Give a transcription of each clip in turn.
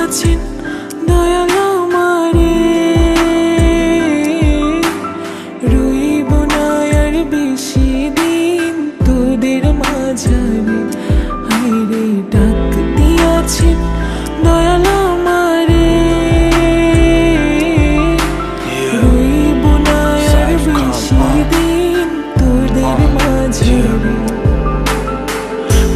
দিয়াছেন দয়াল আমারে, রইব না আর বেশি দিন তোদের মাঝারে। হায়রে ডাক দিয়াছেন দয়াল আমারে, রইব না আর বেশি দিন তোদের মাঝারে।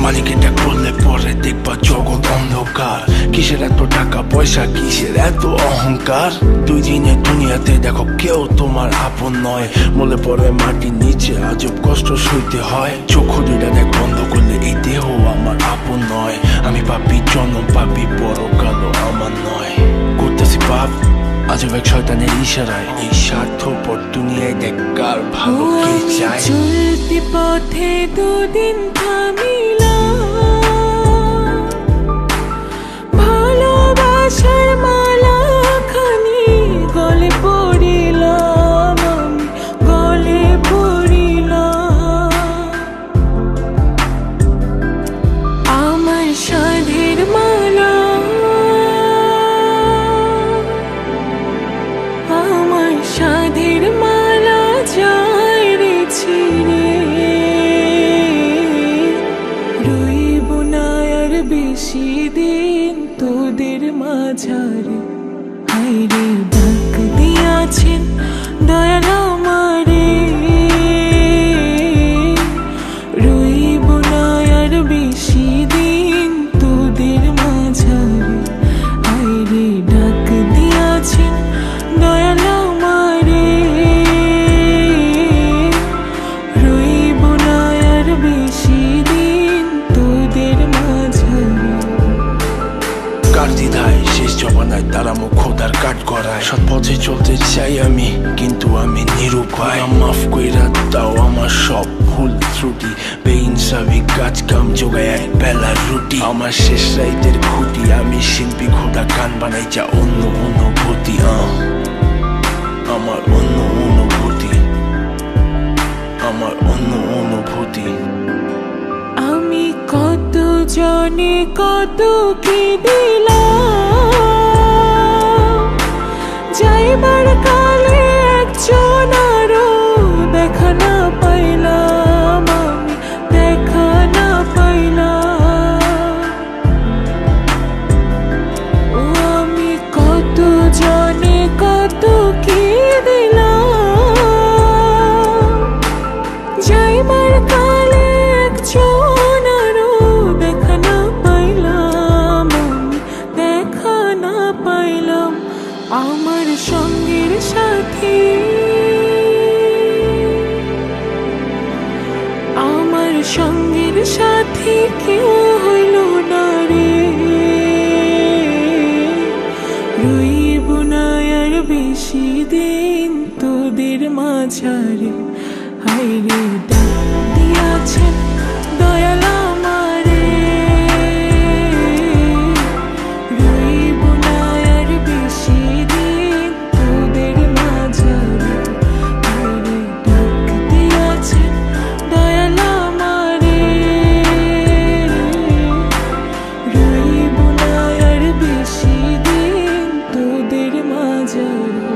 মালিকের ডাক করলে পরে দেখবা জগৎ অন্ধকার। কিসের এত টাকা পয়সা, কিসের এত অহংকার? দুই দিনের দুনিয়াতে দেখো কেউ তোমার আপন নয়। বলে পরে মাটির নিচে আজব কষ্ট সইতে হয়। চক্ষু দুইটা দেখ বন্ধ করলে এই দেহ আমার আপন নয়। আমি পাপি জনম, পাপি বড় কালো আমার নয়। করতেছি পাপ আজব এক শয়তানের ইশারায়। এই স্বার্থপর দুনিয়ায় দেখ কার ভালো কে চায়। চলতি পথে দুদিন থামিলাম, ভালোবাসার মালা খানি গলে পড়িলাম, আমি গলে পড়িলাম। আমার সাধের মালা, আমার সাধের মালা যায় রে ছিঁড়ে, রইব না আর বেশি দিন তোদের মাঝারে। হায়রে ডাক দিয়াছেন দয়াল আমারে, রইব না আর বেশি দিন তোদের মাঝারে। হায়রে ডাক দিয়াছেন দয়াল আমারে, রইব না আর বেশি দিন তোদের মাঝারে। কার দ্বিধায় শেষ জমানায় তারা মুখ খোদার কাট করায়। সৎ পথে চলতে চাই আমি, কিন্তু আমি নিরুপায়। মাফ কইরা দাও আমার সব ভুল ত্রুটি। বেইনসাফি কাজ কাম জোগায় এক বেলার রুটি। আমার শেষ রাইতের খুঁটি, আমি শিল্পী খোদা গান বানাই যা অন্য অনুভূতি। আমার অন্য অনুভূতি, আমার অন্য অনুভূতি। আমি কত জনে কত কি দিলাম, যাইবার কালে একজন আরো দেখা না পাইলাম, আমি দেখা না পাইলাম। ও আমি কত জনে কত কি দিলাম, যাইবার কালে একজন আরো দেখা না পাইলাম, আমি দেখা না পাইলাম। আমার সঙ্গের সাথী, আমার সঙ্গের সাথী কেউ হইল না রে, রইব না আর বেশি দিন তোদের মাঝারে। হায়রে ডাক দিয়াছেন দয়াল আমারে, রইব না আর বেশি দিন তোদের মাঝারে। হায়রে ডাক দিয়াছেন দয়াল আমারে, রইব না আর বেশি দিন তোদের মাঝারে।